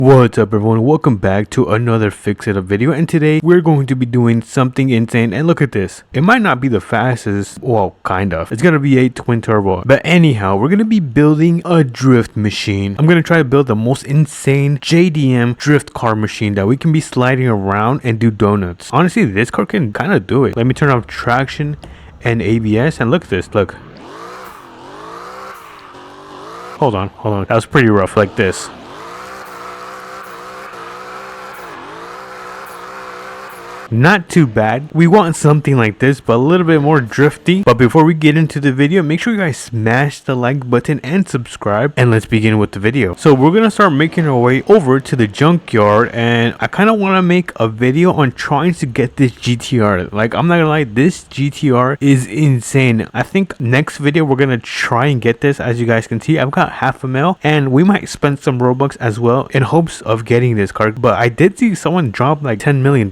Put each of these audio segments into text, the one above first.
What's up everyone, welcome back to another Fix It Up video, and today we're going to be doing something insane. And look at this, it might not be the fastest, well kind of, it's gonna be a twin turbo, but anyhow we're gonna be building a drift machine. I'm gonna try to build the most insane JDM drift car machine that we can be sliding around and do donuts. Honestly, this car can kind of do it. Let me turn off traction and ABS, and look at this, look. Hold on, that was pretty rough. Like this. Not too bad. We want something like this, but a little bit more drifty. But before we get into the video, make sure you guys smash the like button and subscribe, and let's begin with the video. So we're gonna start making our way over to the junkyard, and I kind of want to make a video on trying to get this GTR. Like, I'm not gonna lie, this GTR is insane. I think next video we're gonna try and get this. As you guys can see, I've got $500,000, and we might spend some Robux as well in hopes of getting this car. But I did see someone drop like $10 million,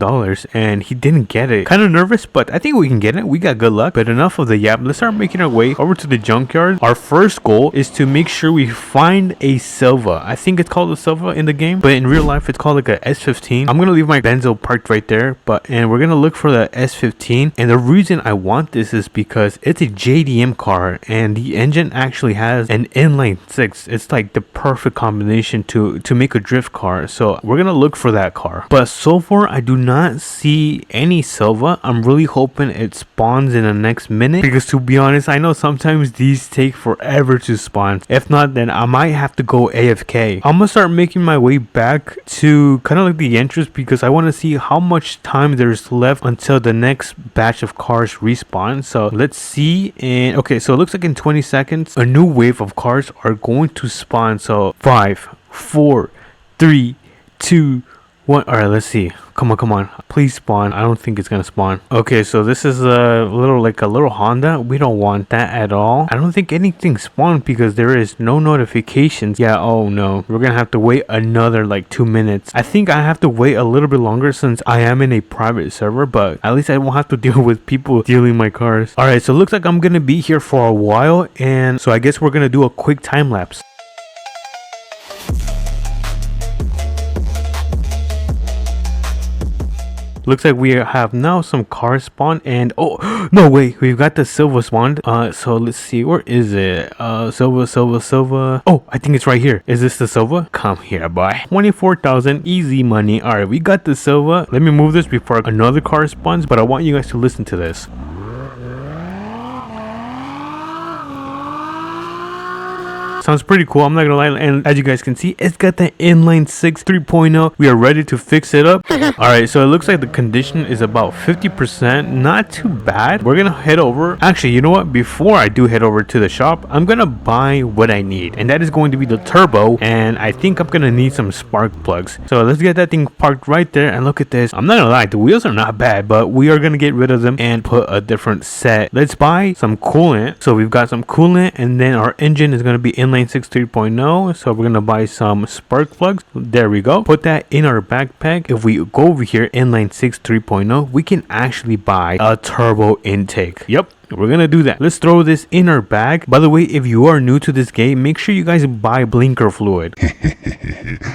and he didn't get it. Kind of nervous, but I think we can get it. We got good luck. But enough of the yap. Let's start making our way over to the junkyard. Our first goal is to make sure we find a Silva. I think it's called a Silva in the game, but in real life it's called like a S15. I'm gonna leave my Benzo parked right there, and we're gonna look for the S15. And the reason I want this is because it's a JDM car, and the engine actually has an inline 6. It's like the perfect combination to make a drift car. So we're gonna look for that car. But so far I do not see any Silva. I'm really hoping it spawns in the next minute, because to be honest, I know sometimes these take forever to spawn. If not, then I might have to go AFK. I'm gonna start making my way back to kind of like the entrance, because I want to see how much time there's left until the next batch of cars respawn. So let's see. And okay, so it looks like in 20 seconds a new wave of cars are going to spawn. So 5, 4, 3, 2, 1. All right, let's see. Come on, please spawn. I don't think it's gonna spawn. Okay, so this is a little Honda. We don't want that at all. I don't think anything spawned because there is no notifications. Yeah, oh no, we're gonna have to wait another like 2 minutes. I think I have to wait a little bit longer since I am in a private server, but at least I won't have to deal with people stealing my cars. All right, so it looks like I'm gonna be here for a while, and so I guess we're gonna do a quick time lapse. Looks like we have now some cars spawn, and oh no, wait, we've got the Silva spawned. So let's see, where is it? Silva. Oh, I think it's right here. Is this the Silva? Come here, boy. 24,000 easy money. All right, we got the Silva. Let me move this before another car spawns, but I want you guys to listen to this. Sounds pretty cool, I'm not gonna lie. And as you guys can see, it's got the inline 6 3.0. We are ready to fix it up. All right, so it looks like the condition is about 50%. Not too bad. We're gonna head over. Actually, you know what, before I do head over to the shop, I'm gonna buy what I need, and that is going to be the turbo, and I think I'm gonna need some spark plugs. So let's get that thing parked right there. And look at this, I'm not gonna lie, the wheels are not bad, but we are gonna get rid of them and put a different set. Let's buy some coolant. So we've got some coolant, and then our engine is gonna be inline 6 3.0. So we're gonna buy some spark plugs. There we go. Put that in our backpack. If we go over here, inline 6 3.0, we can actually buy a turbo intake. Yep, we're gonna do that. Let's throw this in our bag. By the way, if you are new to this game, make sure you guys buy blinker fluid.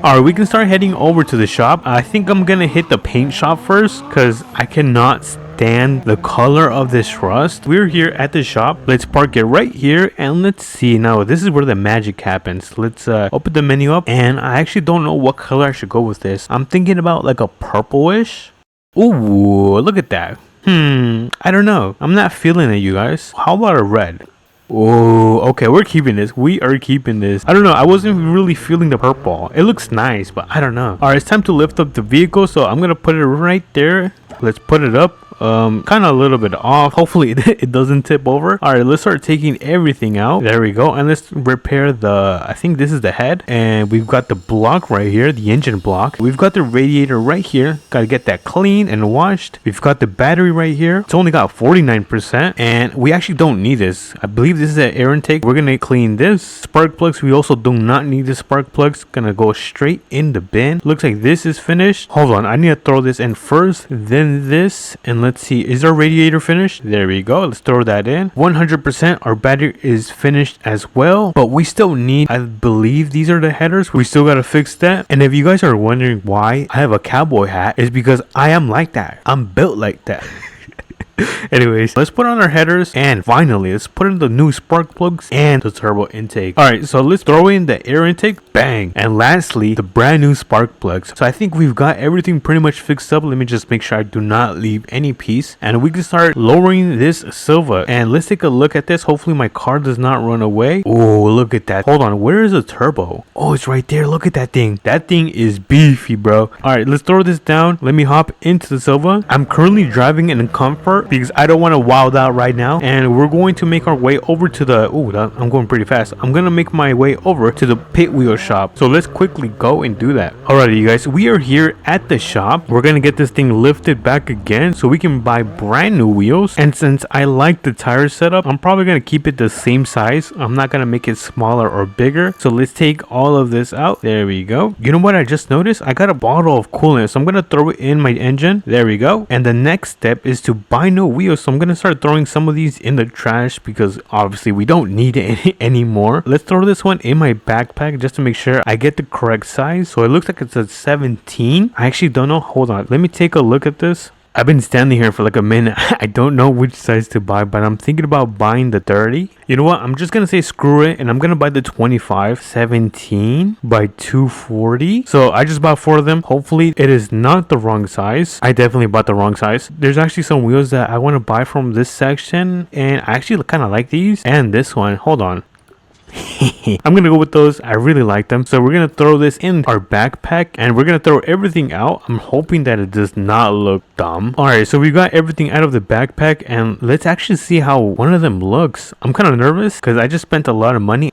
All right, we can start heading over to the shop. I think I'm gonna hit the paint shop first, because I cannot stand the color of this rust. We're here at the shop. Let's park it right here, and let's see. Now this is where the magic happens. Let's open the menu up, and I actually don't know what color I should go with this. I'm thinking about like a purplish. Ooh, look at that. I don't know, I'm not feeling it, you guys. How about a red? Oh, okay, we're keeping this. We are keeping this. I don't know, I wasn't really feeling the purple. It looks nice, but I don't know. All right, it's time to lift up the vehicle, so I'm gonna put it right there. Let's put it up. Kind of a little bit off. Hopefully it doesn't tip over. All right, let's start taking everything out. There we go. And let's repair the, I think this is the head, and we've got the block right here, the engine block. We've got the radiator right here. Got to get that clean and washed. We've got the battery right here. It's only got 49%, and we actually don't need this. I believe this is an air intake. We're gonna clean this. Spark plugs, we also do not need the spark plugs. Gonna go straight in the bin. Looks like this is finished. Hold on, I need to throw this in first, then this, and let's let's see, is our radiator finished? There we go. Let's throw that in. 100% our battery is finished as well, but we still need, I believe these are the headers. We still gotta fix that. And if you guys are wondering why I have a cowboy hat, it's because I am like that. I'm built like that. Anyways, let's put on our headers, and finally let's put in the new spark plugs and the turbo intake. All right, so let's throw in the air intake, bang, and lastly the brand new spark plugs. So I think we've got everything pretty much fixed up. Let me just make sure I do not leave any piece, and we can start lowering this silver. And let's take a look at this. Hopefully my car does not run away. Oh, look at that. Hold on, where is the turbo? Oh, it's right there. Look at that thing. That thing is beefy, bro. All right, let's throw this down. Let me hop into the silver. I'm currently driving in comfort because I don't want to wild out right now, and we're going to make our way over to the I'm going pretty fast. I'm gonna make my way over to the pit wheel shop, so let's quickly go and do that. Alrighty, you guys, we are here at the shop. We're gonna get this thing lifted back again so we can buy brand new wheels. And since I like the tire setup, I'm probably gonna keep it the same size. I'm not gonna make it smaller or bigger. So let's take all of this out. There we go. You know what I just noticed? I got a bottle of coolant, so I'm gonna throw it in my engine. There we go. And the next step is to buy new wheels, so I'm gonna start throwing some of these in the trash because obviously we don't need it anymore. Let's throw this one in my backpack just to make sure I get the correct size. So it looks like it's a 17. I actually don't know. Hold on, let me take a look at this. I've been standing here for like a minute. I don't know which size to buy, but I'm thinking about buying the 30. You know what? I'm just going to say screw it, and I'm going to buy the 25. 17 by 240. So I just bought 4 of them. Hopefully it is not the wrong size. I definitely bought the wrong size. There's actually some wheels that I want to buy from this section, and I actually kind of like these. And this one. Hold on. I'm gonna go with those. I really like them. So we're gonna throw this in our backpack, and we're gonna throw everything out. I'm hoping that it does not look dumb. All right, so we got everything out of the backpack, and let's actually see how one of them looks. I'm kind of nervous because I just spent a lot of money.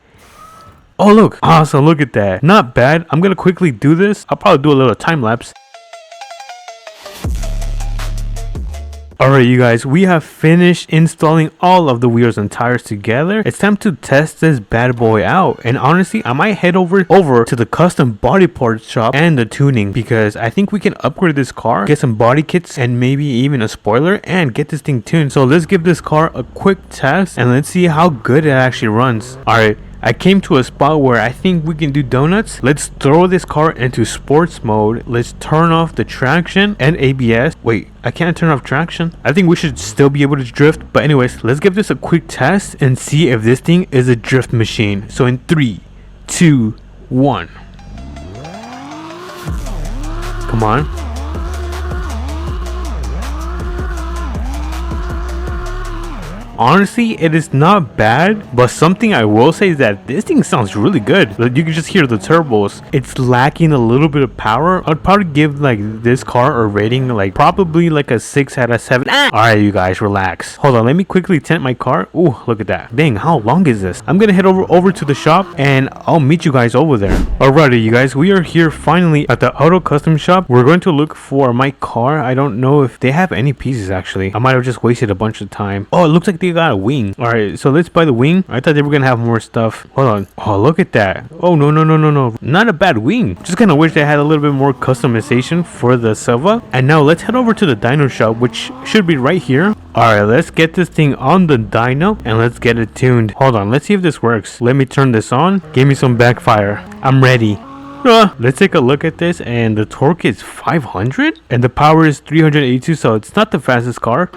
Oh, look. Awesome. Look at that. Not bad. I'm gonna quickly do this. I'll probably do a little time lapse. Alright, you guys, we have finished installing all of the wheels and tires together. It's time to test this bad boy out. And honestly, I might head over to the custom body parts shop and the tuning, because I think we can upgrade this car, get some body kits, and maybe even a spoiler, and get this thing tuned. So let's give this car a quick test, and let's see how good it actually runs. Alright, I came to a spot where I think we can do donuts. Let's throw this car into sports mode. Let's turn off the traction and ABS. Wait, I can't turn off traction. I think we should still be able to drift. But anyways, let's give this a quick test and see if this thing is a drift machine. So in 3, 2, 1. Come on. Honestly, it is not bad, but something I will say is that this thing sounds really good. Like, you can just hear the turbos. It's lacking a little bit of power. I'd probably give like this car a rating like probably like a 6 out of 7. Alright, you guys, relax. Hold on, let me quickly tint my car. Ooh, look at that. Dang, how long is this? I'm gonna head over to the shop, and I'll meet you guys over there. Alrighty, you guys, we are here finally at the auto custom shop. We're going to look for my car. I don't know if they have any pieces actually. I might have just wasted a bunch of time. Oh, it looks like they got a wing. All right, so let's buy the wing. I thought they were gonna have more stuff. Hold on. Oh, look at that. Oh, no, not a bad wing. Just kind of wish they had a little bit more customization for the Silva. And now let's head over to the dyno shop, which should be right here. All right, let's get this thing on the dyno and let's get it tuned. Hold on, let's see if this works. Let me turn this on. Give me some backfire. I'm ready. Let's take a look at this, and the torque is 500 and the power is 382, so it's not the fastest car.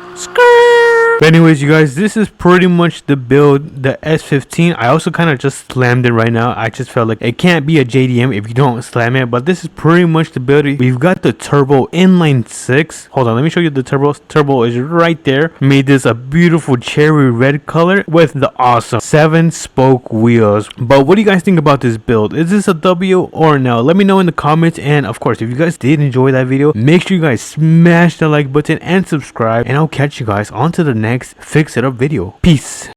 But anyways, you guys, this is pretty much the build, the S15. I also kind of just slammed it right now. I just felt like it can't be a JDM if you don't slam it, but this is pretty much the build. We've got the turbo inline 6. Hold on, let me show you the turbo. Turbo is right there. Made this a beautiful cherry red color with the awesome 7-spoke wheels. But what do you guys think about this build? Is this a W or no? Let me know in the comments. And of course, if you guys did enjoy that video, make sure you guys smash the like button and subscribe, and I'll catch you guys on to the next Fix It Up video. Peace.